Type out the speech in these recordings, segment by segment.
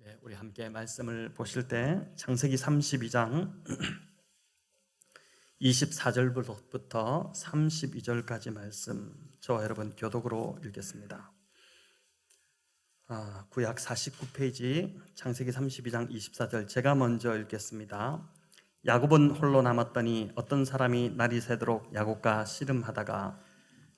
네, 우리 함께 말씀을 보실 때 창세기 32장 24절부터 32절까지 말씀 저와 여러분 교독으로 읽겠습니다. 구약 49페이지 창세기 32장 24절 제가 먼저 읽겠습니다. 야곱은 홀로 남았더니 어떤 사람이 날이 새도록 야곱과 씨름하다가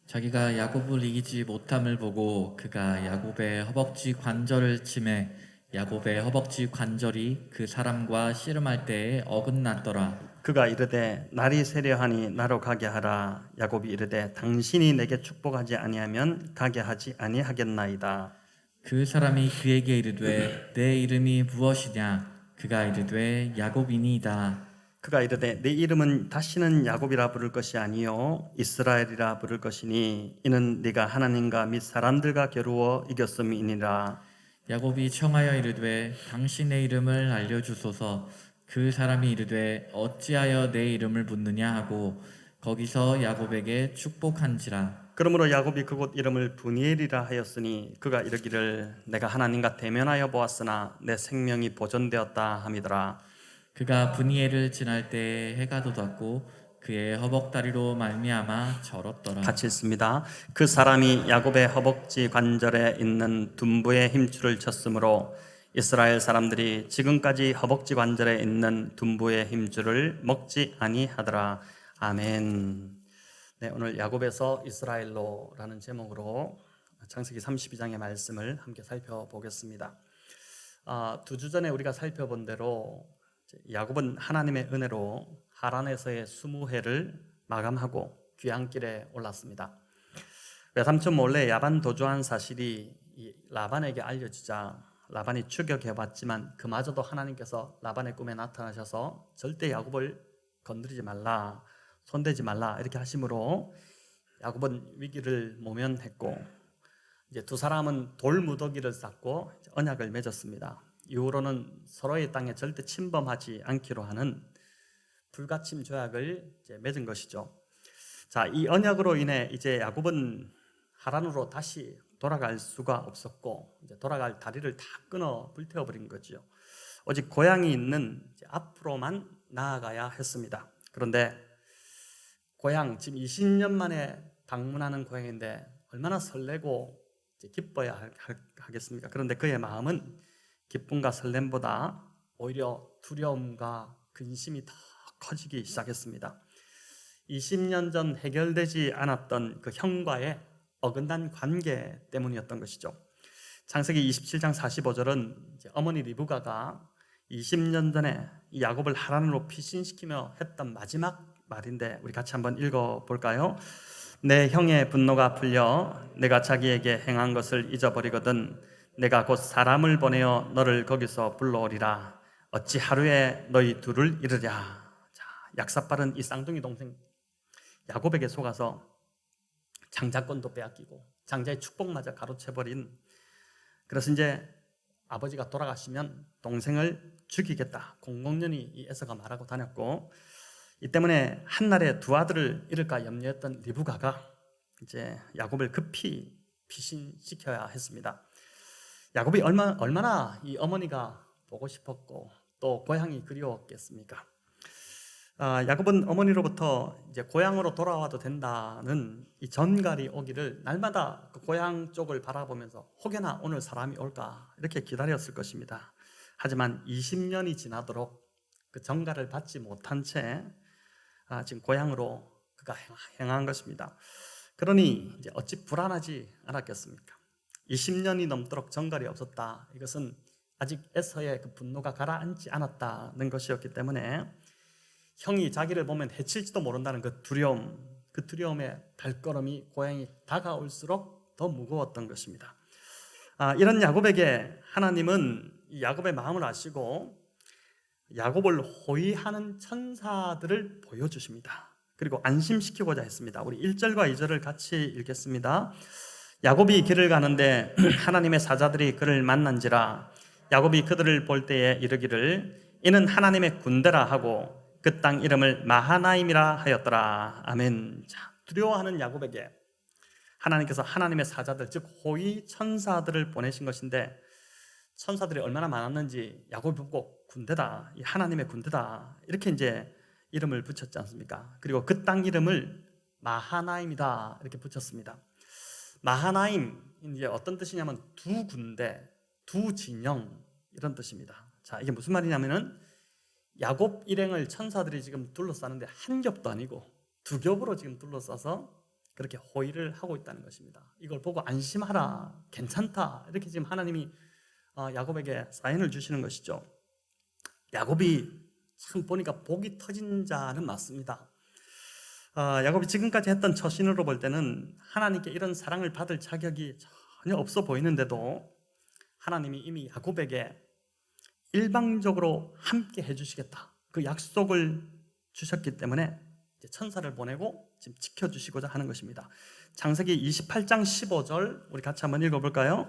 자기가 야곱을 이기지 못함을 보고 그가 야곱의 허벅지 관절을 치매 야곱의 허벅지 관절이 그 사람과 씨름할 때에 어긋났더라. 그가 이르되 날이 새려하니 나로 가게 하라. 야곱이 이르되 당신이 내게 축복하지 아니하면 가게 하지 아니하겠나이다. 그 사람이 그에게 이르되 내 이름이 무엇이냐? 그가 이르되 야곱이니이다. 그가 이르되 내 이름은 다시는 야곱이라 부를 것이 아니요 이스라엘이라 부를 것이니 이는 네가 하나님과 및 사람들과 겨루어 이겼음이니라. 야곱이 청하여 이르되 당신의 이름을 알려주소서. 그 사람이 이르되 어찌하여 내 이름을 묻느냐 하고 거기서 야곱에게 축복한지라. 그러므로 야곱이 그곳 이름을 브니엘이라 하였으니 그가 이르기를 내가 하나님과 대면하여 보았으나 내 생명이 보존되었다 함이더라. 그가 브니엘을 지날 때에 해가 돋았고 그의 허벅다리로 말미암아 절었더라. 같이 읽습니다. 그 사람이 야곱의 허벅지 관절에 있는 둔부의 힘줄을 쳤으므로 이스라엘 사람들이 지금까지 허벅지 관절에 있는 둔부의 힘줄을 먹지 아니하더라. 아멘. 네, 오늘 야곱에서 이스라엘로라는 제목으로 창세기 32장의 말씀을 함께 살펴보겠습니다. 두 주 전에 우리가 살펴본 대로 야곱은 하나님의 은혜로 하란에서의 20해를 마감하고 귀향길에 올랐습니다. 외삼촌 몰래 야반 도주한 사실이 라반에게 알려지자 라반이 추격해봤지만 그마저도 하나님께서 라반의 꿈에 나타나셔서 절대 야곱을 건드리지 말라, 손대지 말라 이렇게 하심으로 야곱은 위기를 모면했고 이제 두 사람은 돌무더기를 쌓고 언약을 맺었습니다. 이후로는 서로의 땅에 절대 침범하지 않기로 하는 불가침 조약을 이제 맺은 것이죠. 자, 이 언약으로 인해 이제 야곱은 하란으로 다시 돌아갈 수가 없었고 이제 돌아갈 다리를 다 끊어 불태워 버린 거죠. 오직 고향이 있는 앞으로만 나아가야 했습니다. 그런데 고향 지금 20년 만에 방문하는 고향인데 얼마나 설레고 기뻐야 하겠습니까? 그런데 그의 마음은 기쁨과 설렘보다 오히려 두려움과 근심이 더 커지기 시작했습니다. 20년 전 해결되지 않았던 그 형과의 어긋난 관계 때문이었던 것이죠. 창세기 27장 45절은 어머니 리브가가 20년 전에 이 야곱을 하란으로 피신시키며 했던 마지막 말인데 우리 같이 한번 읽어볼까요? 내 형의 분노가 풀려 내가 자기에게 행한 것을 잊어버리거든 내가 곧 사람을 보내어 너를 거기서 불러오리라. 어찌 하루에 너희 둘을 이르랴. 자, 약사빠른 이 쌍둥이 동생 야곱에게 속아서 장자권도 빼앗기고 장자의 축복마저 가로채버린, 그래서 이제 아버지가 돌아가시면 동생을 죽이겠다 공공연히 이 에서가 말하고 다녔고, 이 때문에 한날에 두 아들을 잃을까 염려했던 리브가가 이제 야곱을 급히 피신시켜야 했습니다. 야곱이 얼마나 이 어머니가 보고 싶었고 또 고향이 그리웠겠습니까? 야곱은 어머니로부터 이제 고향으로 돌아와도 된다는 이 전갈이 오기를 날마다 그 고향 쪽을 바라보면서 혹여나 오늘 사람이 올까 이렇게 기다렸을 것입니다. 하지만 20년이 지나도록 그 전갈을 받지 못한 채 지금 고향으로 그가 행한 것입니다. 그러니 이제 어찌 불안하지 않았겠습니까? 20년이 넘도록 전갈이 없었다. 이것은 아직 에서의 그 분노가 가라앉지 않았다는 것이었기 때문에 형이 자기를 보면 해칠지도 모른다는 그 두려움의 발걸음이 고향이 다가올수록 더 무거웠던 것입니다. 이런 야곱에게 하나님은 이 야곱의 마음을 아시고 야곱을 호위하는 천사들을 보여주십니다. 그리고 안심시키고자 했습니다. 우리 1절과 2절을 같이 읽겠습니다. 야곱이 길을 가는데 하나님의 사자들이 그를 만난지라. 야곱이 그들을 볼 때에 이르기를 이는 하나님의 군대라 하고 그 땅 이름을 마하나임이라 하였더라. 아멘. 자, 두려워하는 야곱에게 하나님께서 하나님의 사자들 즉 호위 천사들을 보내신 것인데, 천사들이 얼마나 많았는지 야곱이 보고 군대다, 이 하나님의 군대다, 이렇게 이제 이름을 붙였지 않습니까? 그리고 그 땅 이름을 마하나임이다 이렇게 붙였습니다. 마하나임, 이제 어떤 뜻이냐면 두 군대, 두 진영, 이런 뜻입니다. 자, 이게 무슨 말이냐면은 야곱 일행을 천사들이 지금 둘러싸는데 한 겹도 아니고 두 겹으로 지금 둘러싸서 그렇게 호의를 하고 있다는 것입니다. 이걸 보고 안심하라, 괜찮다, 이렇게 지금 하나님이 야곱에게 사인을 주시는 것이죠. 야곱이 참 보니까 복이 터진 자는 맞습니다. 야곱이 지금까지 했던 처신으로 볼 때는 하나님께 이런 사랑을 받을 자격이 전혀 없어 보이는데도 하나님이 이미 야곱에게 일방적으로 함께 해주시겠다, 그 약속을 주셨기 때문에 이제 천사를 보내고 지금 지켜주시고자 하는 것입니다. 창세기 28장 15절 우리 같이 한번 읽어볼까요?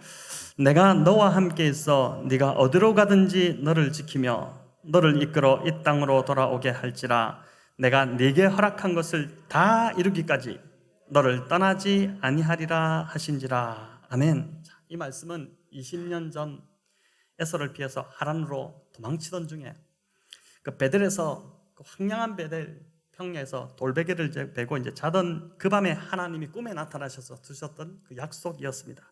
내가 너와 함께 있어 네가 어디로 가든지 너를 지키며 너를 이끌어 이 땅으로 돌아오게 할지라 내가 네게 허락한 것을 다 이루기까지 너를 떠나지 아니하리라 하신지라. 아멘. 이 말씀은 20년 전 에서를 피해서 하란으로 도망치던 중에 그 베델에서 그 황량한 베델 평야에서 돌베개를 베고 이제 자던 그 밤에 하나님이 꿈에 나타나셔서 주셨던 그 약속이었습니다.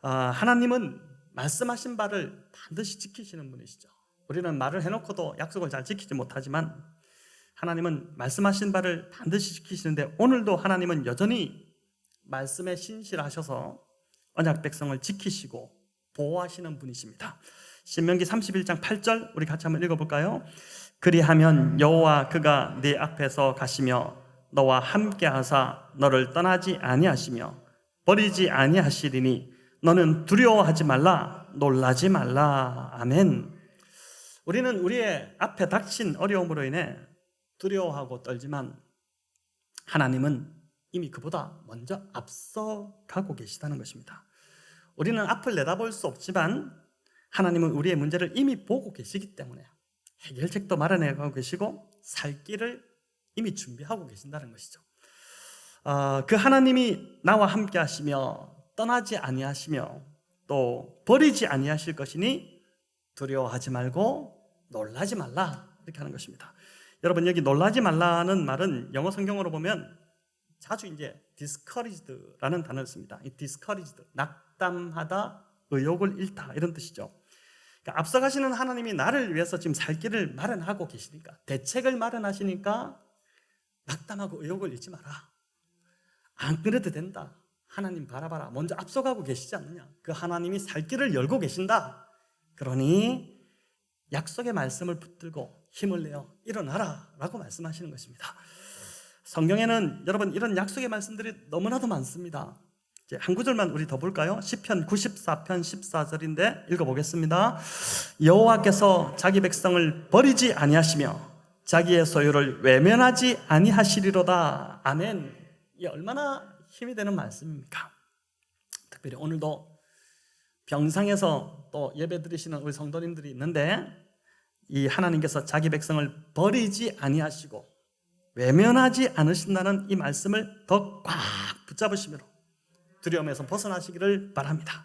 하나님은 말씀하신 바를 반드시 지키시는 분이시죠. 우리는 말을 해놓고도 약속을 잘 지키지 못하지만 하나님은 말씀하신 바를 반드시 지키시는데 오늘도 하나님은 여전히 말씀에 신실하셔서 언약 백성을 지키시고 보호하시는 분이십니다. 신명기 31장 8절 우리 같이 한번 읽어볼까요? 그리하면 여호와 그가 네 앞에서 가시며 너와 함께 하사 너를 떠나지 아니하시며 버리지 아니하시리니 너는 두려워하지 말라, 놀라지 말라. 아멘. 우리는 우리의 앞에 닥친 어려움으로 인해 두려워하고 떨지만 하나님은 이미 그보다 먼저 앞서 가고 계시다는 것입니다. 우리는 앞을 내다볼 수 없지만 하나님은 우리의 문제를 이미 보고 계시기 때문에 해결책도 마련해가고 계시고 살 길을 이미 준비하고 계신다는 것이죠. 그 하나님이 나와 함께 하시며 떠나지 아니하시며 또 버리지 아니하실 것이니 두려워하지 말고 놀라지 말라, 이렇게 하는 것입니다. 여러분, 여기 놀라지 말라는 말은 영어 성경으로 보면 자주 이제 discouraged라는 단어를 씁니다. 이 discouraged, 낙담하다, 의욕을 잃다, 이런 뜻이죠. 그러니까 앞서가시는 하나님이 나를 위해서 지금 살 길을 마련하고 계시니까, 대책을 마련하시니까 낙담하고 의욕을 잃지 마라. 안 그래도 된다. 하나님 바라봐라. 먼저 앞서가고 계시지 않느냐. 그 하나님이 살 길을 열고 계신다. 그러니 약속의 말씀을 붙들고 힘을 내어 일어나라 라고 말씀하시는 것입니다. 성경에는 여러분 이런 약속의 말씀들이 너무나도 많습니다. 이제 한 구절만 우리 더 볼까요? 시편 94편 14절인데 읽어보겠습니다. 여호와께서 자기 백성을 버리지 아니하시며 자기의 소유를 외면하지 아니하시리로다. 아멘. 이게 얼마나 힘이 되는 말씀입니까? 특별히 오늘도 병상에서 또 예배 드리시는 우리 성도님들이 있는데 이 하나님께서 자기 백성을 버리지 아니하시고 외면하지 않으신다는 이 말씀을 더 꽉 붙잡으시므로 두려움에서 벗어나시기를 바랍니다.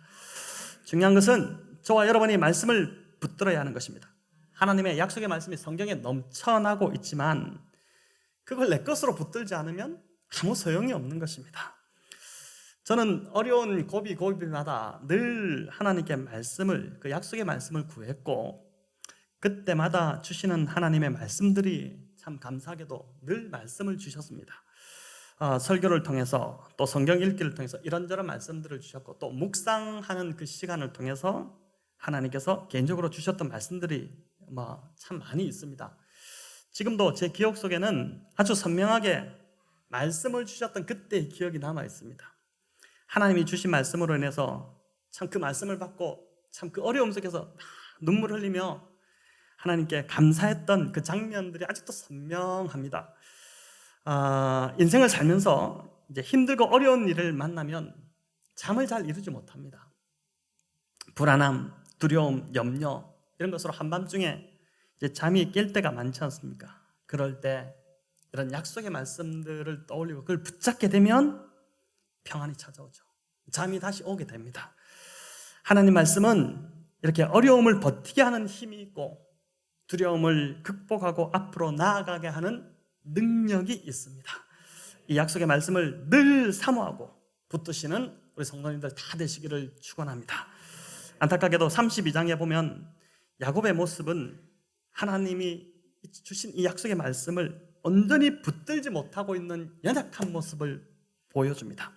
중요한 것은 저와 여러분이 말씀을 붙들어야 하는 것입니다. 하나님의 약속의 말씀이 성경에 넘쳐나고 있지만 그걸 내 것으로 붙들지 않으면 아무 소용이 없는 것입니다. 저는 어려운 고비마다 늘 하나님께 말씀을, 그 약속의 말씀을 구했고 그때마다 주시는 하나님의 말씀들이 참 감사하게도 늘 말씀을 주셨습니다. 설교를 통해서 또 성경 읽기를 통해서 이런저런 말씀들을 주셨고 또 묵상하는 그 시간을 통해서 하나님께서 개인적으로 주셨던 말씀들이 참 많이 있습니다. 지금도 제 기억 속에는 아주 선명하게 말씀을 주셨던 그때의 기억이 남아 있습니다. 하나님이 주신 말씀으로 인해서 참 그 말씀을 받고 참 그 어려움 속에서 눈물 흘리며 하나님께 감사했던 그 장면들이 아직도 선명합니다. 인생을 살면서 이제 힘들고 어려운 일을 만나면 잠을 잘 이루지 못합니다. 불안함, 두려움, 염려 이런 것으로 한밤중에 이제 잠이 깰 때가 많지 않습니까? 그럴 때 이런 약속의 말씀들을 떠올리고 그걸 붙잡게 되면 평안이 찾아오죠. 잠이 다시 오게 됩니다. 하나님 말씀은 이렇게 어려움을 버티게 하는 힘이 있고 두려움을 극복하고 앞으로 나아가게 하는 능력이 있습니다. 이 약속의 말씀을 늘 사모하고 붙드시는 우리 성도님들 다 되시기를 축원합니다. 안타깝게도 32장에 보면 야곱의 모습은 하나님이 주신 이 약속의 말씀을 온전히 붙들지 못하고 있는 연약한 모습을 보여줍니다.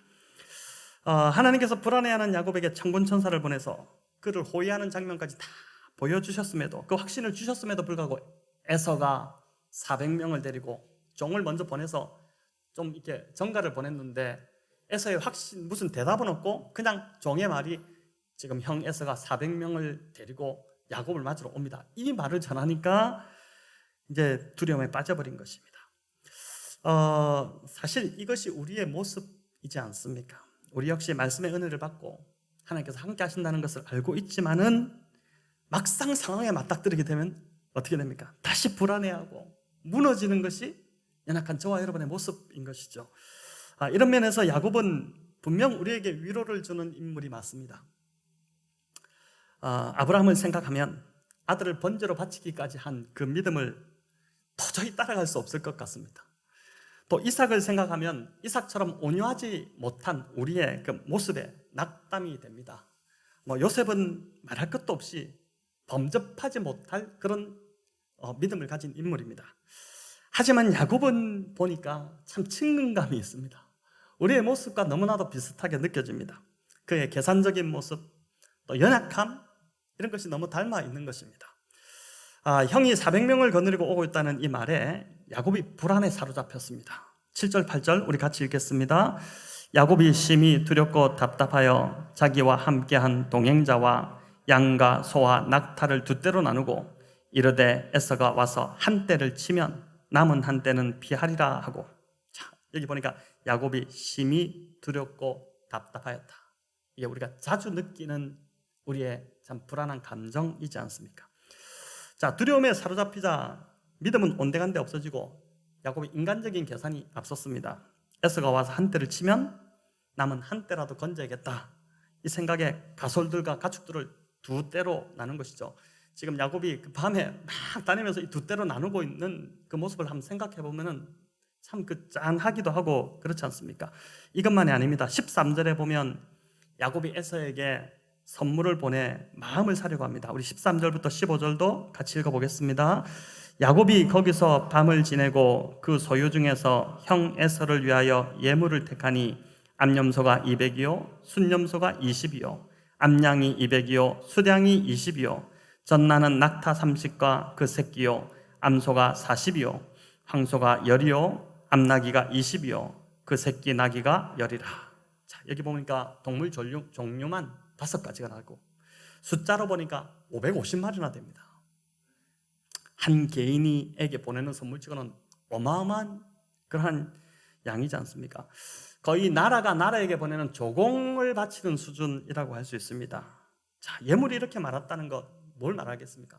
하나님께서 불안해하는 야곱에게 천군천사를 보내서 그를 호위하는 장면까지 다 보여주셨음에도, 그 확신을 주셨음에도 불구하고 에서가 400명을 데리고 종을 먼저 보내서 좀 이렇게 전가를 보냈는데 에서의 확신, 무슨 대답은 없고 그냥 종의 말이 지금 형 에서가 400명을 데리고 야곱을 맞으러 옵니다. 이 말을 전하니까 이제 두려움에 빠져버린 것입니다. 사실 이것이 우리의 모습이지 않습니까? 우리 역시 말씀의 은혜를 받고 하나님께서 함께 하신다는 것을 알고 있지만은 막상 상황에 맞닥뜨리게 되면 어떻게 됩니까? 다시 불안해하고 무너지는 것이 연약한 저와 여러분의 모습인 것이죠. 이런 면에서 야곱은 분명 우리에게 위로를 주는 인물이 맞습니다. 아브라함을 생각하면 아들을 번제로 바치기까지 한 그 믿음을 도저히 따라갈 수 없을 것 같습니다. 또 이삭을 생각하면 이삭처럼 온유하지 못한 우리의 그 모습에 낙담이 됩니다. 요셉은 말할 것도 없이 범접하지 못할 그런 믿음을 가진 인물입니다. 하지만 야곱은 보니까 참 친근감이 있습니다. 우리의 모습과 너무나도 비슷하게 느껴집니다. 그의 계산적인 모습, 또 연약함, 이런 것이 너무 닮아 있는 것입니다. 형이 400명을 거느리고 오고 있다는 이 말에 야곱이 불안에 사로잡혔습니다. 7절 8절 우리 같이 읽겠습니다. 야곱이 심히 두렵고 답답하여 자기와 함께한 동행자와 양과 소와 낙타를 두 떼로 나누고 이르되 에서가 와서 한 떼를 치면 남은 한 떼는 피하리라 하고. 자, 여기 보니까 야곱이 심히 두렵고 답답하였다. 이게 우리가 자주 느끼는 우리의 참 불안한 감정이지 않습니까? 자, 두려움에 사로잡히자 믿음은 온데간데 없어지고 야곱의 인간적인 계산이 앞섰습니다. 에서가 와서 한 떼를 치면 남은 한 떼라도 건져야겠다. 이 생각에 가솔들과 가축들을 두 떼로 나눈 것이죠. 지금 야곱이 그 밤에 막 다니면서 이 두 떼로 나누고 있는 그 모습을 한번 생각해 보면은 참 그 짠하기도 하고 그렇지 않습니까? 이것만이 아닙니다. 13절에 보면 야곱이 에서에게 선물을 보내 마음을 사려고 합니다. 우리 13절부터 15절도 같이 읽어보겠습니다. 야곱이 거기서 밤을 지내고 그 소유 중에서 형 에서를 위하여 예물을 택하니 암염소가 200이요 순염소가 20이요 암양이 200이요 수량이 20이요 전나는 낙타 30과 그 새끼요 암소가 40이요 황소가 10이요 암나귀가 20이요 그 새끼 나귀가 10이라. 자, 여기 보니까 동물 종류만 5가지가 나고 숫자로 보니까 550마리나 됩니다. 한 개인이에게 보내는 선물치고는 어마어마한 그러한 양이지 않습니까? 거의 나라가 나라에게 보내는 조공을 바치는 수준이라고 할 수 있습니다. 자, 예물이 이렇게 많았다는 것 뭘 말하겠습니까?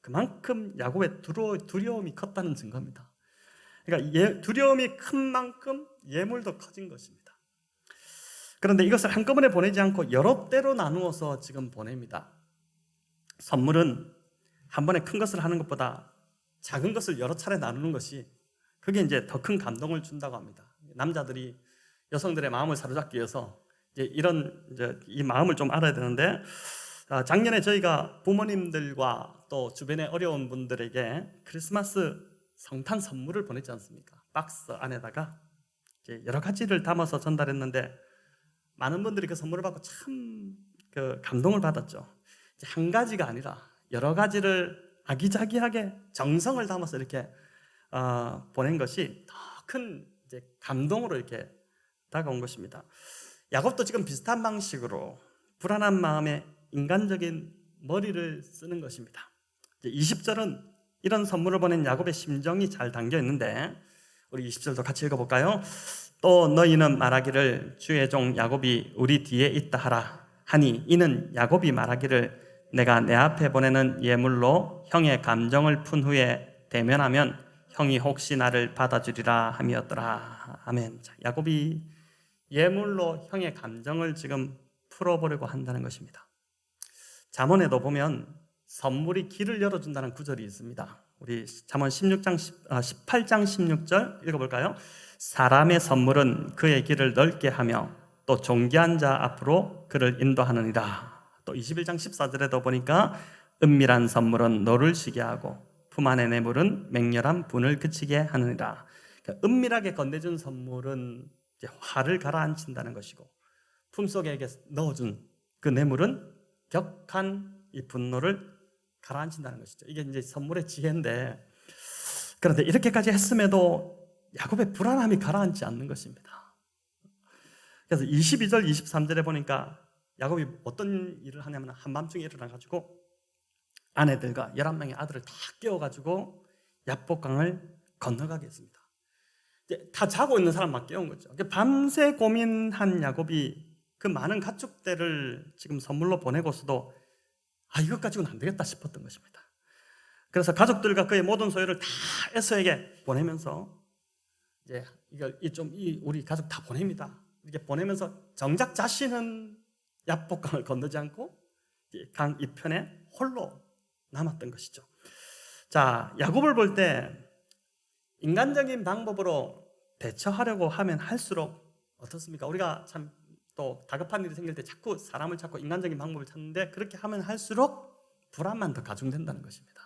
그만큼 야곱의 두려움이 컸다는 증거입니다. 그러니까 두려움이 큰 만큼 예물도 커진 것입니다. 그런데 이것을 한꺼번에 보내지 않고 여러 때로 나누어서 지금 보냅니다. 선물은 한 번에 큰 것을 하는 것보다 작은 것을 여러 차례 나누는 것이 그게 이제 더 큰 감동을 준다고 합니다. 남자들이 여성들의 마음을 사로잡기 위해서 이제 이 마음을 좀 알아야 되는데, 작년에 저희가 부모님들과 또 주변의 어려운 분들에게 크리스마스 성탄 선물을 보냈지 않습니까? 박스 안에다가 이제 여러 가지를 담아서 전달했는데 많은 분들이 그 선물을 받고 참 그 감동을 받았죠. 이제 한 가지가 아니라 여러 가지를 아기자기하게 정성을 담아서 이렇게 보낸 것이 더 큰 감동으로 이렇게 다가온 것입니다. 야곱도 지금 비슷한 방식으로 불안한 마음에 인간적인 머리를 쓰는 것입니다. 20절은 이런 선물을 보낸 야곱의 심정이 잘 담겨 있는데 우리 20절도 같이 읽어볼까요? 또 너희는 말하기를 주의 종 야곱이 우리 뒤에 있다 하라 하니 이는 야곱이 말하기를 내가 내 앞에 보내는 예물로 형의 감정을 푼 후에 대면하면 형이 혹시 나를 받아주리라 함이었더라. 아멘. 자, 야곱이 예물로 형의 감정을 지금 풀어보려고 한다는 것입니다. 잠언에도 보면 선물이 길을 열어준다는 구절이 있습니다. 우리 잠언 18장 16절 읽어볼까요? 사람의 선물은 그의 길을 넓게 하며 또 존귀한 자 앞으로 그를 인도하느니라. 또 21장 14절에도 보니까 은밀한 선물은 너를 쉬게 하고 품 안의 뇌물은 맹렬한 분을 그치게 하느니라. 그러니까 은밀하게 건네준 선물은 이제 화를 가라앉힌다는 것이고, 품속에 넣어준 그 뇌물은 격한 이 분노를 가라앉힌다는 것이죠. 이게 이제 선물의 지혜인데, 그런데 이렇게까지 했음에도 야곱의 불안함이 가라앉지 않는 것입니다. 그래서 22절 23절에 보니까 야곱이 어떤 일을 하냐면 한밤중에 일어나가지고 아내들과 11명의 아들을 다 깨워가지고 야복강을 건너가게 했습니다. 이제 다 자고 있는 사람만 깨운 거죠. 밤새 고민한 야곱이 그 많은 가축들을 지금 선물로 보내고서도 이것 가지고는 안 되겠다 싶었던 것입니다. 그래서 가족들과 그의 모든 소유를 다 에서에게 보내면서 이제 우리 가족 다 보냅니다. 이렇게 보내면서 정작 자신은 야복강을 건너지 않고 강 이편에 홀로 남았던 것이죠. 자, 야곱을 볼 때 인간적인 방법으로 대처하려고 하면 할수록 어떻습니까? 우리가 참 또 다급한 일이 생길 때 자꾸 사람을 찾고 인간적인 방법을 찾는데, 그렇게 하면 할수록 불안만 더 가중된다는 것입니다.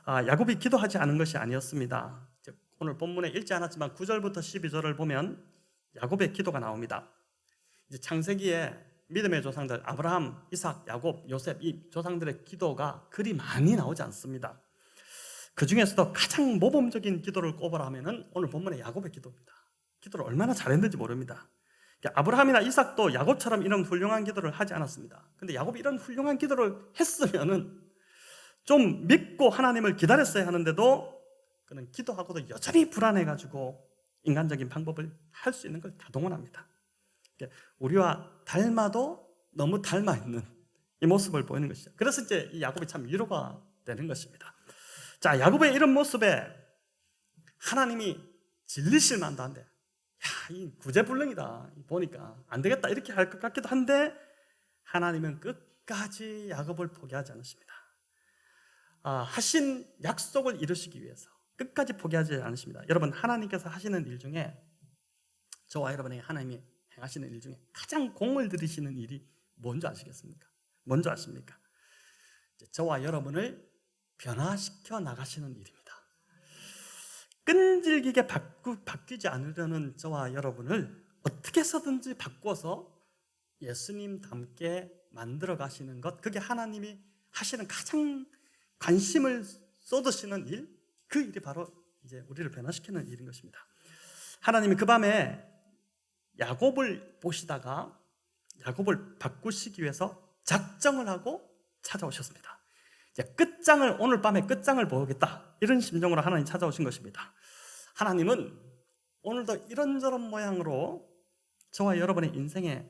야곱이 기도하지 않은 것이 아니었습니다. 오늘 본문에 읽지 않았지만 9절부터 12절을 보면 야곱의 기도가 나옵니다. 이제 창세기에 믿음의 조상들 아브라함, 이삭, 야곱, 요셉, 이 조상들의 기도가 그리 많이 나오지 않습니다. 그 중에서도 가장 모범적인 기도를 꼽으라면 오늘 본문의 야곱의 기도입니다. 기도를 얼마나 잘했는지 모릅니다. 아브라함이나 이삭도 야곱처럼 이런 훌륭한 기도를 하지 않았습니다. 근데 야곱이 이런 훌륭한 기도를 했으면은 좀 믿고 하나님을 기다렸어야 하는데도 그는 기도하고도 여전히 불안해가지고 인간적인 방법을 할 수 있는 걸 다 동원합니다. 우리와 닮아도 너무 닮아 있는 이 모습을 보이는 것이죠. 그래서 이제 이 야곱이 참 위로가 되는 것입니다. 자, 야곱의 이런 모습에 하나님이 질리실 만도 한데, 이 구제불능이다, 보니까 안 되겠다 이렇게 할 것 같기도 한데, 하나님은 끝까지 야곱을 포기하지 않으십니다. 하신 약속을 이루시기 위해서 끝까지 포기하지 않으십니다. 여러분, 하나님께서 하시는 일 중에, 저와 여러분의 하나님이 행하시는 일 중에 가장 공을 들이시는 일이 뭔지 아시겠습니까? 뭔지 아십니까? 저와 여러분을 변화시켜 나가시는 일입니다. 끈질기게 바뀌지 않으려는 저와 여러분을 어떻게 해서든지 바꿔서 예수님 닮게 만들어 가시는 것, 그게 하나님이 하시는 가장 관심을 쏟으시는 일, 그 일이 바로 이제 우리를 변화시키는 일인 것입니다. 하나님이 그 밤에 야곱을 보시다가 야곱을 바꾸시기 위해서 작정을 하고 찾아오셨습니다. 이제 오늘 밤에 끝장을 보겠다, 이런 심정으로 하나님 찾아오신 것입니다. 하나님은 오늘도 이런저런 모양으로 저와 여러분의 인생에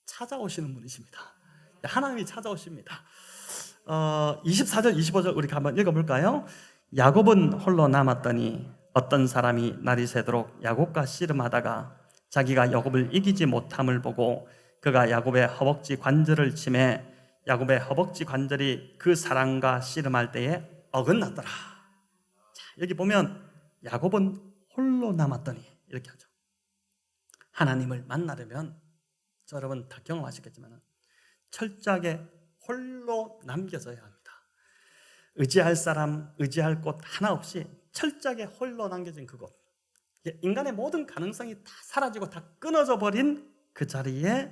찾아오시는 분이십니다. 하나님이 찾아오십니다. 24절 25절 우리 한번 읽어볼까요? 야곱은 홀로 남았더니 어떤 사람이 날이 새도록 야곱과 씨름하다가 자기가 야곱을 이기지 못함을 보고 그가 야곱의 허벅지 관절을 치매 야곱의 허벅지 관절이 그 사람과 씨름할 때에 어긋났더라. 자, 여기 보면 야곱은 홀로 남았더니 이렇게 하죠. 하나님을 만나려면 저 여러분 다 경험하시겠지만 철저하게 홀로 남겨져야 합니다. 의지할 사람, 의지할 곳 하나 없이 철저하게 홀로 남겨진 그곳, 인간의 모든 가능성이 다 사라지고 다 끊어져 버린 그 자리에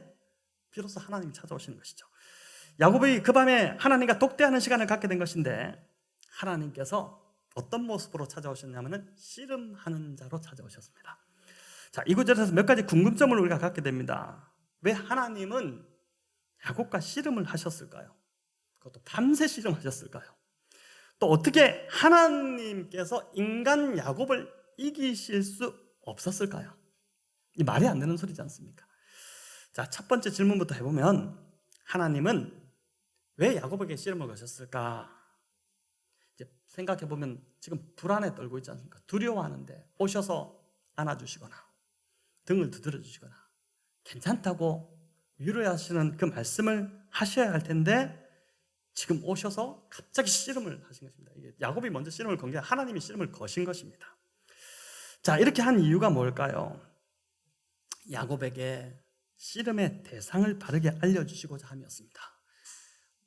비로소 하나님이 찾아오시는 것이죠. 야곱이 그 밤에 하나님과 독대하는 시간을 갖게 된 것인데, 하나님께서 어떤 모습으로 찾아오셨냐면 씨름하는 자로 찾아오셨습니다. 자, 이 구절에서 몇 가지 궁금점을 우리가 갖게 됩니다. 왜 하나님은 야곱과 씨름을 하셨을까요? 그것도 밤새 씨름하셨을까요? 또 어떻게 하나님께서 인간 야곱을 이기실 수 없었을까요? 이 말이 안 되는 소리지 않습니까? 자, 첫 번째 질문부터 해보면, 하나님은 왜 야곱에게 씨름을 거셨을까? 이제 생각해보면 지금 불안에 떨고 있지 않습니까? 두려워하는데 오셔서 안아주시거나 등을 두드려 주시거나 괜찮다고 위로하시는 그 말씀을 하셔야 할 텐데, 지금 오셔서 갑자기 씨름을 하신 것입니다. 이게 야곱이 먼저 씨름을 건 게 하나님이 씨름을 거신 것입니다. 자, 이렇게 한 이유가 뭘까요? 야곱에게 씨름의 대상을 바르게 알려주시고자 함이었습니다.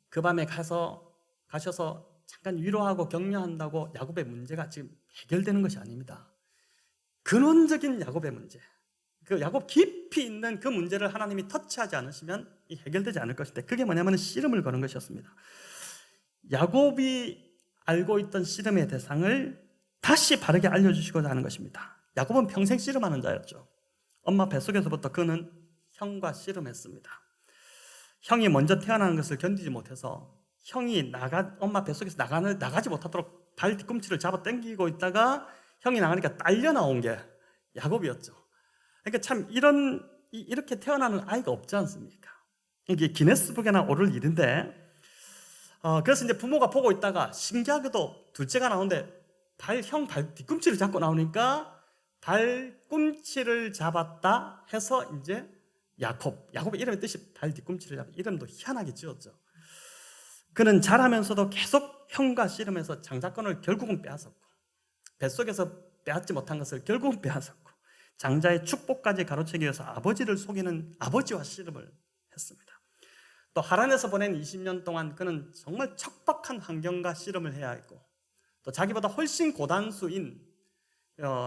그 밤에 가셔서 잠깐 위로하고 격려한다고 야곱의 문제가 지금 해결되는 것이 아닙니다. 근원적인 야곱의 문제, 그 야곱 깊이 있는 그 문제를 하나님이 터치하지 않으시면 해결되지 않을 것인데, 그게 뭐냐면 씨름을 거는 것이었습니다. 야곱이 알고 있던 씨름의 대상을 다시 바르게 알려주시고자 하는 것입니다. 야곱은 평생 씨름하는 자였죠. 엄마 뱃속에서부터 그는 형과 씨름했습니다. 형이 먼저 태어나는 것을 견디지 못해서 형이 엄마 뱃속에서 나가지 못하도록 발 뒤꿈치를 잡아 당기고 있다가 형이 나가니까 딸려 나온 게 야곱이었죠. 그러니까 참 이렇게 태어나는 아이가 없지 않습니까? 이게 기네스북에나 오를 일인데, 그래서 이제 부모가 보고 있다가 신기하게도 둘째가 나오는데 형 발 뒤꿈치를 잡고 나오니까 발꿈치를 잡았다 해서 이제 야곱의 이름의 뜻이 발 뒤꿈치를 잡은, 이름도 희한하게 지었죠. 그는 자라면서도 계속 형과 씨름해서 장자권을 결국은 빼앗았고, 뱃속에서 빼앗지 못한 것을 결국은 빼앗았고, 장자의 축복까지 가로채기 위해서 아버지를 속이는 아버지와 씨름을 했습니다. 또 하란에서 보낸 20년 동안 그는 정말 척박한 환경과 씨름을 해야 했고, 또 자기보다 훨씬 고단수인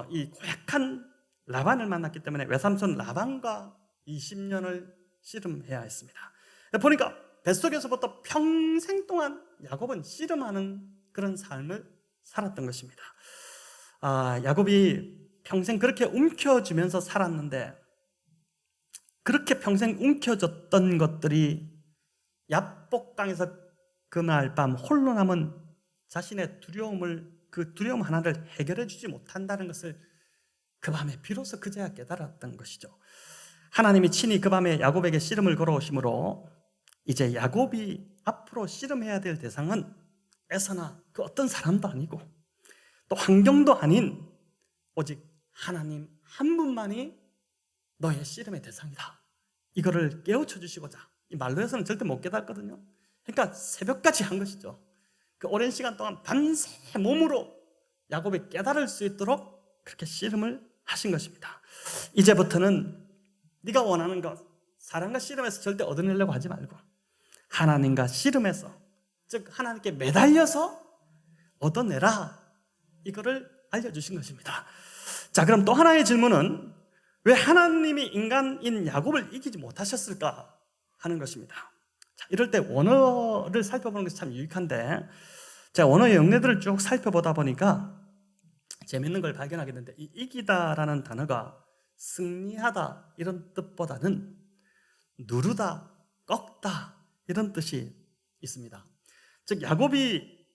이 고약한 라반을 만났기 때문에 외삼촌 라반과 20년을 씨름해야 했습니다. 보니까 뱃속에서부터 평생 동안 야곱은 씨름하는 그런 삶을 살았던 것입니다. 야곱이 평생 그렇게 움켜쥐면서 살았는데, 그렇게 평생 움켜졌던 것들이 야복강에서 그날 밤 홀로 남은 자신의 그 두려움 하나를 해결해 주지 못한다는 것을 그 밤에 비로소 그제야 깨달았던 것이죠. 하나님이 친히 그 밤에 야곱에게 씨름을 걸어오심으로 이제 야곱이 앞으로 씨름해야 될 대상은 에서나 그 어떤 사람도 아니고 또 환경도 아닌 오직 하나님 한 분만이 너의 씨름의 대상이다, 이거를 깨우쳐 주시고자, 이 말로 해서는 절대 못 깨닫거든요. 그러니까 새벽까지 한 것이죠. 그 오랜 시간 동안 밤새 몸으로 야곱이 깨달을 수 있도록 그렇게 씨름을 하신 것입니다. 이제부터는 네가 원하는 것, 사람과 씨름해서 절대 얻어내려고 하지 말고 하나님과 씨름해서, 즉 하나님께 매달려서 얻어내라, 이거를 알려주신 것입니다. 자, 그럼 또 하나의 질문은 왜 하나님이 인간인 야곱을 이기지 못하셨을까 하는 것입니다. 자, 이럴 때 원어를 살펴보는 것이 참 유익한데, 제가 원어의 영내들을 쭉 살펴보다 보니까 재밌는 걸 발견하게 되는데, 이 이기다라는 단어가 승리하다 이런 뜻보다는 누르다, 꺾다 이런 뜻이 있습니다. 즉 야곱이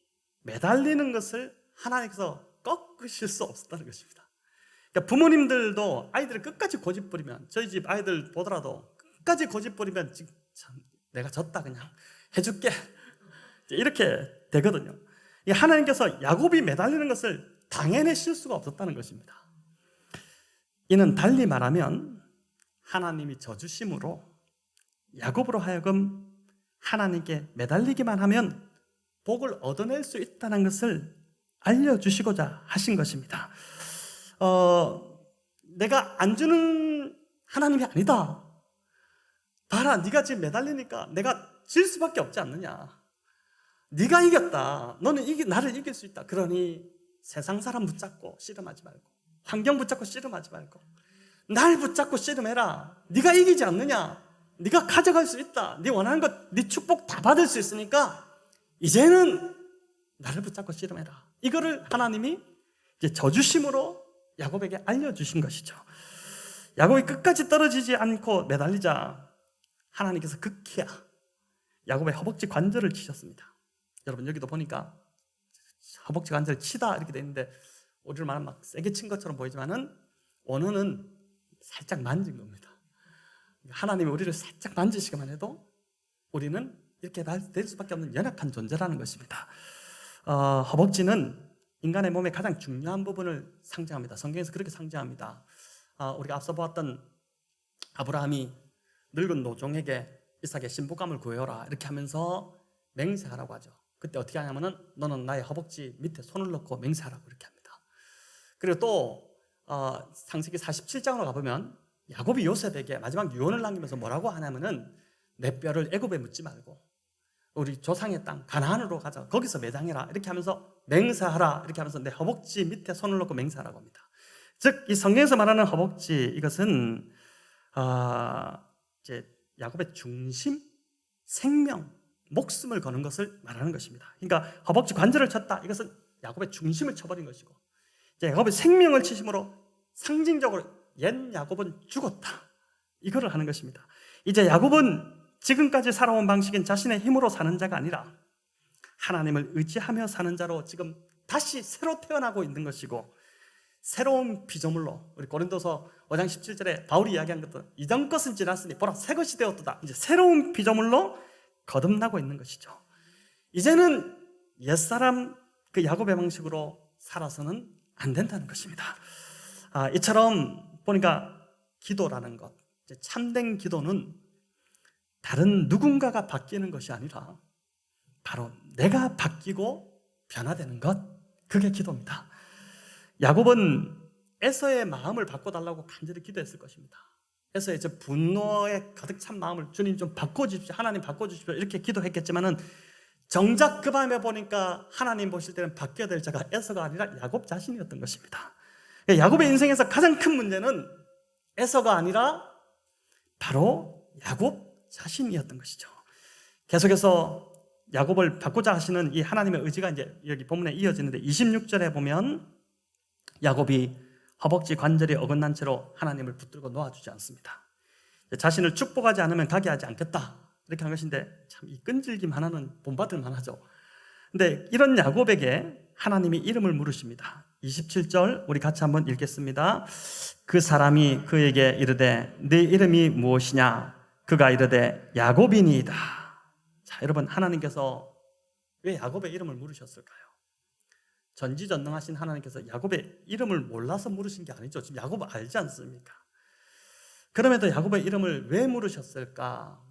매달리는 것을 하나님께서 꺾으실 수 없었다는 것입니다. 그러니까 부모님들도 아이들을 끝까지 고집부리면, 저희 집 아이들 보더라도 끝까지 고집부리면 참 내가 졌다, 그냥 해줄게, 이렇게 되거든요. 하나님께서 야곱이 매달리는 것을 당해내실 수가 없었다는 것입니다. 이는 달리 말하면 하나님이 져주심으로 야곱으로 하여금 하나님께 매달리기만 하면 복을 얻어낼 수 있다는 것을 알려주시고자 하신 것입니다. 내가 안 주는 하나님이 아니다. 봐라, 네가 지금 매달리니까 내가 질 수밖에 없지 않느냐. 네가 이겼다. 너는 나를 이길 수 있다. 그러니 세상 사람 붙잡고 씨름하지 말고, 환경 붙잡고 씨름하지 말고 날 붙잡고 씨름해라. 네가 이기지 않느냐. 네가 가져갈 수 있다. 네 원하는 것, 네 축복 다 받을 수 있으니까 이제는 나를 붙잡고 씨름해라. 이거를 하나님이 이제 저주심으로 야곱에게 알려주신 것이죠. 야곱이 끝까지 떨어지지 않고 매달리자 하나님께서 극히야 야곱의 허벅지 관절을 치셨습니다. 여러분, 여기도 보니까 허벅지 관절 치다 이렇게 돼 있는데, 우리를 말하면 막 세게 친 것처럼 보이지만은 원어는 살짝 만진 겁니다. 하나님이 우리를 살짝 만지시기만 해도 우리는 이렇게 될 수밖에 없는 연약한 존재라는 것입니다. 허벅지는 인간의 몸의 가장 중요한 부분을 상징합니다. 성경에서 그렇게 상징합니다. 우리가 앞서 보았던 아브라함이 늙은 노종에게 이삭의 신부감을 구해오라 이렇게 하면서 맹세하라고 하죠. 그때 어떻게 하냐면은 너는 나의 허벅지 밑에 손을 넣고 맹세하라고 이렇게 합니다. 그리고 또 창세기 47장으로 가보면 야곱이 요셉에게 마지막 유언을 남기면서 뭐라고 하냐면은 내 뼈를 애굽에 묻지 말고 우리 조상의 땅 가나안으로 가자, 거기서 매장해라 이렇게 하면서 맹세하라 이렇게 하면서 내 허벅지 밑에 손을 넣고 맹세하라고 합니다. 즉 이 성경에서 말하는 허벅지, 이것은 이제 야곱의 중심, 생명, 목숨을 거는 것을 말하는 것입니다. 그러니까 허벅지 관절을 쳤다, 이것은 야곱의 중심을 쳐버린 것이고, 이제 야곱의 생명을 치심으로 상징적으로 옛 야곱은 죽었다, 이거를 하는 것입니다. 이제 야곱은 지금까지 살아온 방식은 자신의 힘으로 사는 자가 아니라 하나님을 의지하며 사는 자로 지금 다시 새로 태어나고 있는 것이고, 새로운 피조물로, 우리 고린도서 5장 17절에 바울이 이야기한 것도 이전 것은 지났으니 보라 새 것이 되었도다, 이제 새로운 피조물로 거듭나고 있는 것이죠. 이제는 옛사람 그 야곱의 방식으로 살아서는 안 된다는 것입니다. 이처럼 보니까 기도라는 것, 참된 기도는 다른 누군가가 바뀌는 것이 아니라 바로 내가 바뀌고 변화되는 것, 그게 기도입니다. 야곱은 에서의 마음을 바꿔달라고 간절히 기도했을 것입니다. 에서의 저 분노에 가득 찬 마음을 주님 좀 바꿔주십시오, 하나님 바꿔주십시오 이렇게 기도했겠지만은 정작 그 밤에 보니까 하나님 보실 때는 바뀌어야 될 자가 에서가 아니라 야곱 자신이었던 것입니다. 야곱의 인생에서 가장 큰 문제는 에서가 아니라 바로 야곱 자신이었던 것이죠. 계속해서 야곱을 바꾸자 하시는 이 하나님의 의지가 이제 여기 본문에 이어지는데 26절에 보면 야곱이 허벅지 관절이 어긋난 채로 하나님을 붙들고 놓아주지 않습니다. 자신을 축복하지 않으면 가게 하지 않겠다 이렇게 한 것인데, 참 이 끈질김 하나는 본받을 만하죠. 근데 이런 야곱에게 하나님이 이름을 물으십니다. 27절 우리 같이 한번 읽겠습니다. 그 사람이 그에게 이르되 네 이름이 무엇이냐? 그가 이르되 야곱이니이다. 자, 여러분, 하나님께서 왜 야곱의 이름을 물으셨을까요? 전지전능하신 하나님께서 야곱의 이름을 몰라서 물으신 게 아니죠. 지금 야곱을 알지 않습니까? 그럼에도 야곱의 이름을 왜 물으셨을까?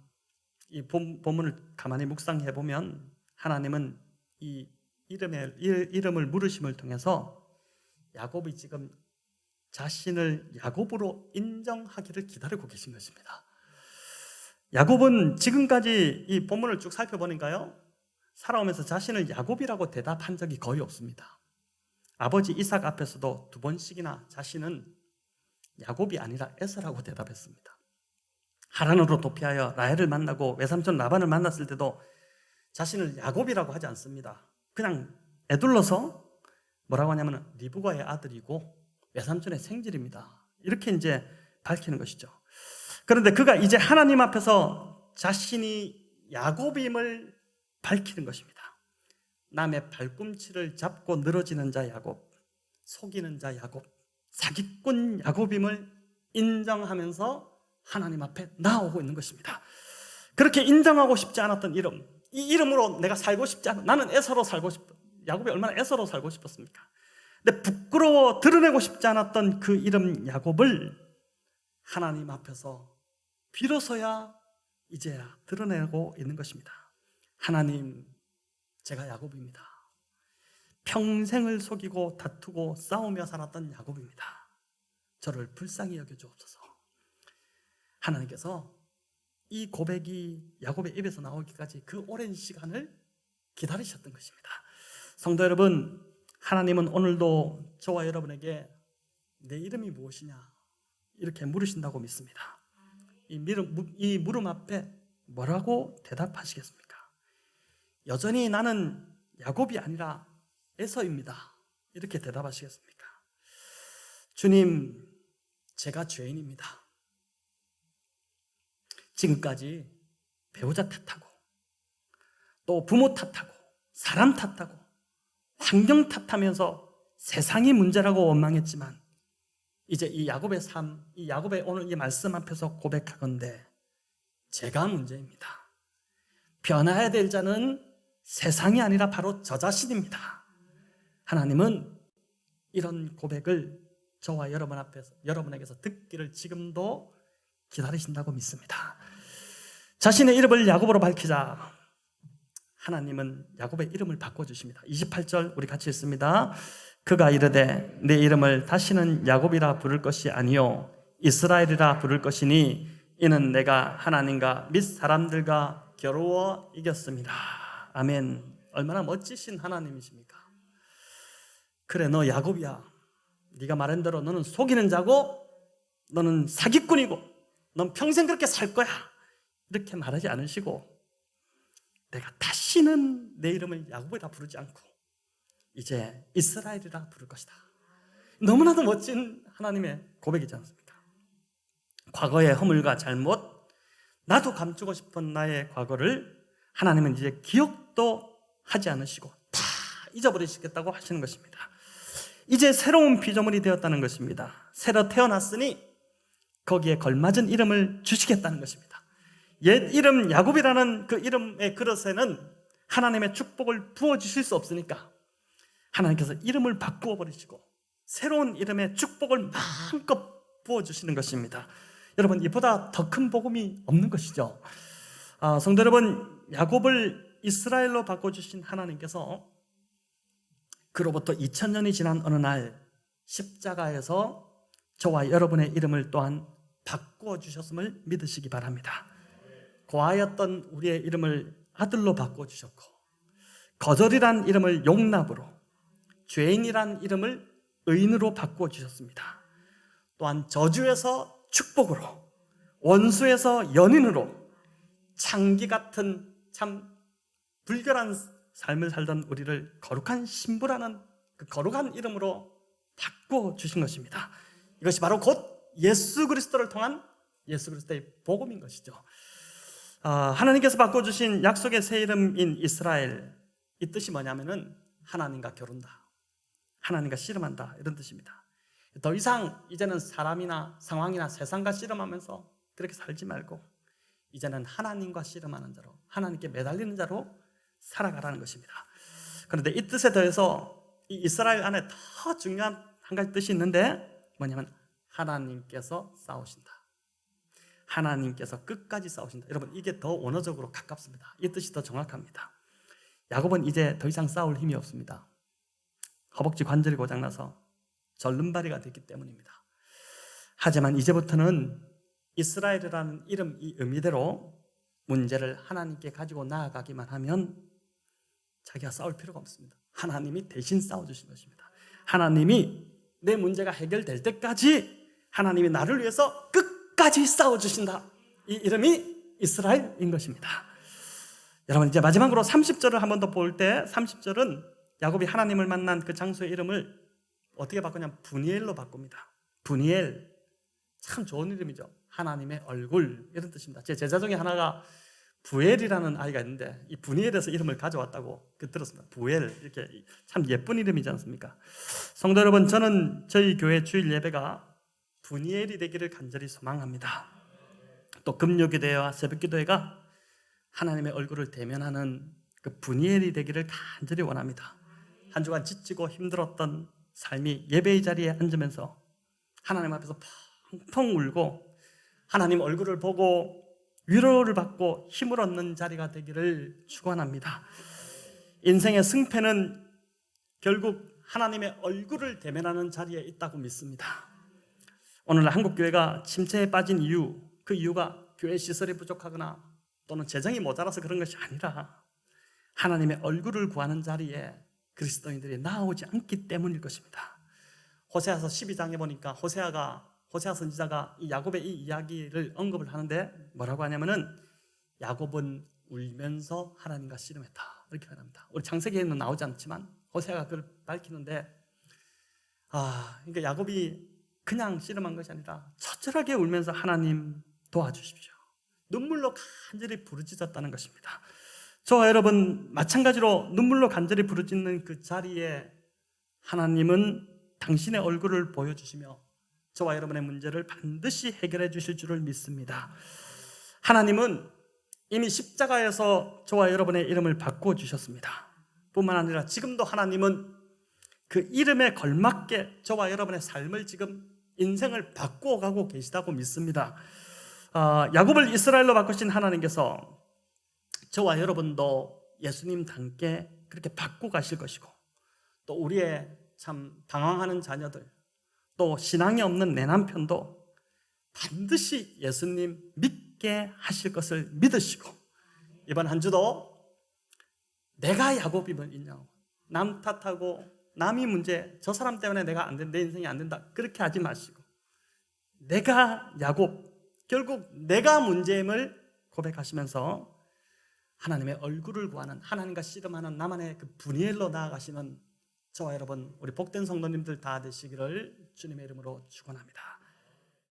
이 본문을 가만히 묵상해 보면 하나님은 이 이름을 물으심을 통해서 야곱이 지금 자신을 야곱으로 인정하기를 기다리고 계신 것입니다. 야곱은 지금까지 이 본문을 쭉 살펴보니까요, 살아오면서 자신을 야곱이라고 대답한 적이 거의 없습니다. 아버지 이삭 앞에서도 2번씩이나 자신은 야곱이 아니라 에서라고 대답했습니다. 하란으로 도피하여 라헬을 만나고 외삼촌 라반을 만났을 때도 자신을 야곱이라고 하지 않습니다. 그냥 애둘러서 뭐라고 하냐면 리브가의 아들이고 외삼촌의 생질입니다, 이렇게 이제 밝히는 것이죠. 그런데 그가 이제 하나님 앞에서 자신이 야곱임을 밝히는 것입니다. 남의 발꿈치를 잡고 늘어지는 자 야곱, 속이는 자 야곱, 사기꾼 야곱임을 인정하면서 하나님 앞에 나오고 있는 것입니다. 그렇게 인정하고 싶지 않았던 이름, 이 이름으로 내가 살고 싶지 않아, 나는 에서로 살고 싶어, 야곱이 얼마나 에서로 살고 싶었습니까? 근데 부끄러워 드러내고 싶지 않았던 그 이름 야곱을 하나님 앞에서 비로소야 이제야 드러내고 있는 것입니다. 하나님, 제가 야곱입니다. 평생을 속이고 다투고 싸우며 살았던 야곱입니다. 저를 불쌍히 여겨주옵소서. 하나님께서 이 고백이 야곱의 입에서 나오기까지 그 오랜 시간을 기다리셨던 것입니다. 성도 여러분, 하나님은 오늘도 저와 여러분에게 내 이름이 무엇이냐 이렇게 물으신다고 믿습니다. 이 물음 앞에 뭐라고 대답하시겠습니까? 여전히 나는 야곱이 아니라 에서입니다, 이렇게 대답하시겠습니까? 주님, 제가 죄인입니다. 지금까지 배우자 탓하고 또 부모 탓하고 사람 탓하고 환경 탓하면서 세상이 문제라고 원망했지만, 이제 이 야곱의 삶, 이 야곱의 오늘 이 말씀 앞에서 고백하건대 제가 문제입니다. 변화해야 될 자는 세상이 아니라 바로 저 자신입니다. 하나님은 이런 고백을 저와 여러분 앞에서, 여러분에게서 듣기를 지금도 기다리신다고 믿습니다. 자신의 이름을 야곱으로 밝히자 하나님은 야곱의 이름을 바꿔주십니다. 28절 우리 같이 읽습니다. 그가 이르되 내 이름을 다시는 야곱이라 부를 것이 아니요 이스라엘이라 부를 것이니 이는 내가 하나님과 및 사람들과 겨루어 이겼습니다. 아멘. 얼마나 멋지신 하나님이십니까? 그래, 너 야곱이야. 네가 말한 대로 너는 속이는 자고 너는 사기꾼이고 넌 평생 그렇게 살 거야. 이렇게 말하지 않으시고 내가 다시는 내 이름을 야곱이라 부르지 않고 이제 이스라엘이라 부를 것이다. 너무나도 멋진 하나님의 고백이지 않습니까? 과거의 허물과 잘못, 나도 감추고 싶은 나의 과거를 하나님은 이제 기억도 하지 않으시고 다 잊어버리시겠다고 하시는 것입니다. 이제 새로운 피조물이 되었다는 것입니다. 새로 태어났으니 거기에 걸맞은 이름을 주시겠다는 것입니다. 옛 이름 야곱이라는 그 이름의 그릇에는 하나님의 축복을 부어주실 수 없으니까 하나님께서 이름을 바꾸어 버리시고 새로운 이름의 축복을 마음껏 부어주시는 것입니다. 여러분, 이보다 더 큰 복음이 없는 것이죠. 성도 여러분, 야곱을 이스라엘로 바꿔주신 하나님께서 그로부터 2000년이 지난 어느 날 십자가에서 저와 여러분의 이름을 또한 바꾸어 주셨음을 믿으시기 바랍니다. 고아였던 우리의 이름을 아들로 바꾸어 주셨고, 거절이란 이름을 용납으로, 죄인이란 이름을 의인으로 바꾸어 주셨습니다. 또한 저주에서 축복으로, 원수에서 연인으로, 창기 같은 참 불결한 삶을 살던 우리를 거룩한 신부라는 그 거룩한 이름으로 바꾸어 주신 것입니다. 이것이 바로 곧 예수 그리스도를 통한 예수 그리스도의 복음인 것이죠. 하나님께서 바꿔주신 약속의 새 이름인 이스라엘, 이 뜻이 뭐냐면은 하나님과 겨룬다, 하나님과 씨름한다, 이런 뜻입니다. 더 이상 이제는 사람이나 상황이나 세상과 씨름하면서 그렇게 살지 말고 이제는 하나님과 씨름하는 자로, 하나님께 매달리는 자로 살아가라는 것입니다. 그런데 이 뜻에 더해서 이 이스라엘 안에 더 중요한 한 가지 뜻이 있는데 뭐냐면 하나님께서 싸우신다, 하나님께서 끝까지 싸우신다. 여러분, 이게 더 원어적으로 가깝습니다. 이 뜻이 더 정확합니다. 야곱은 이제 더 이상 싸울 힘이 없습니다. 허벅지 관절이 고장나서 절름발이가 됐기 때문입니다. 하지만 이제부터는 이스라엘이라는 이름, 이 의미대로 문제를 하나님께 가지고 나아가기만 하면 자기가 싸울 필요가 없습니다. 하나님이 대신 싸워주신 것입니다. 하나님이 내 문제가 해결될 때까지 하나님이 나를 위해서 끝까지 싸워주신다. 이 이름이 이스라엘인 것입니다. 여러분, 이제 마지막으로 30절을 한 번 더 볼 때 30절은 야곱이 하나님을 만난 그 장소의 이름을 어떻게 바꾸냐면 분이엘로 바꿉니다. 분이엘, 참 좋은 이름이죠. 하나님의 얼굴, 이런 뜻입니다. 제 제자 중에 하나가 부엘이라는 아이가 있는데 이 분이엘에서 이름을 가져왔다고 들었습니다. 부엘, 이렇게 참 예쁜 이름이지 않습니까? 성도 여러분, 저는 저희 교회 주일 예배가 분이엘이 되기를 간절히 소망합니다. 또 금요기도회와 새벽기도회가 하나님의 얼굴을 대면하는 그 분이엘이 되기를 간절히 원합니다. 한 주간 지치고 힘들었던 삶이 예배의 자리에 앉으면서 하나님 앞에서 펑펑 울고 하나님 얼굴을 보고 위로를 받고 힘을 얻는 자리가 되기를 축원합니다. 인생의 승패는 결국 하나님의 얼굴을 대면하는 자리에 있다고 믿습니다. 오늘날 한국교회가 침체에 빠진 이유, 그 이유가 교회 시설이 부족하거나 또는 재정이 모자라서 그런 것이 아니라 하나님의 얼굴을 구하는 자리에 그리스도인들이 나오지 않기 때문일 것입니다. 호세아서 12장에 보니까 호세아 선지자가 이 야곱의 이 이야기를 언급을 하는데 뭐라고 하냐면은 야곱은 울면서 하나님과 씨름했다, 이렇게 말합니다. 우리 창세기에는 나오지 않지만 호세아가 그걸 밝히는데, 그러니까 야곱이 그냥 씨름한 것이 아니라 처절하게 울면서 하나님 도와주십시오, 눈물로 간절히 부르짖었다는 것입니다. 저와 여러분 마찬가지로 눈물로 간절히 부르짖는 그 자리에 하나님은 당신의 얼굴을 보여주시며 저와 여러분의 문제를 반드시 해결해 주실 줄을 믿습니다. 하나님은 이미 십자가에서 저와 여러분의 이름을 바꾸어 주셨습니다. 뿐만 아니라 지금도 하나님은 그 이름에 걸맞게 저와 여러분의 삶을 지금 인생을 바꾸어 가고 계시다고 믿습니다. 야곱을 이스라엘로 바꾸신 하나님께서 저와 여러분도 예수님 함께 그렇게 받고 가실 것이고, 또 우리의 참 당황하는 자녀들, 또 신앙이 없는 내 남편도 반드시 예수님 믿게 하실 것을 믿으시고, 이번 한 주도 내가 야곱임을 인정하고, 남 탓하고 남이 문제, 저 사람 때문에 내가 안 된다, 내 인생이 안 된다, 그렇게 하지 마시고, 내가 야곱, 결국 내가 문제임을 고백하시면서 하나님의 얼굴을 구하는, 하나님과 씨름하는 나만의 그 분이엘로 나아가시는 저와 여러분, 우리 복된 성도님들 다 되시기를 주님의 이름으로 축원합니다.